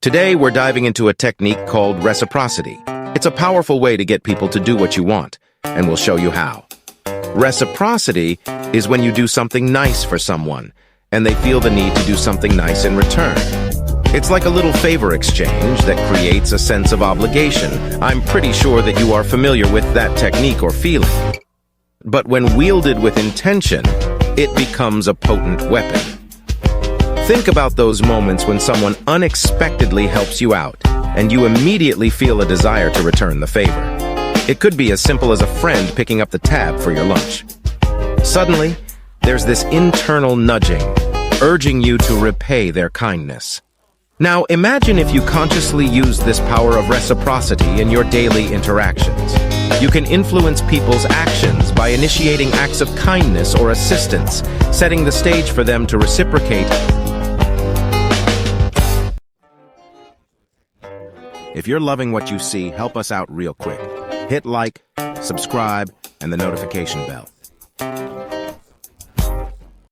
Today, we're diving into a technique called reciprocity. It's a powerful way to get people to do what you want, and we'll show you how. Reciprocity is when you do something nice for someone, and they feel the need to do something nice in return. It's like a little favor exchange that creates a sense of obligation. I'm pretty sure that you are familiar with that technique or feeling. But when wielded with intention, it becomes a potent weapon. Think about those moments when someone unexpectedly helps you out, and you immediately feel a desire to return the favor. It could be as simple as a friend picking up the tab for your lunch. Suddenly, there's this internal nudging, urging you to repay their kindness. Now, imagine if you consciously use this power of reciprocity in your daily interactions. You can influence people's actions by initiating acts of kindness or assistance, setting the stage for them to reciprocate. If you're loving what you see, help us out real quick. Hit like, subscribe, and the notification bell.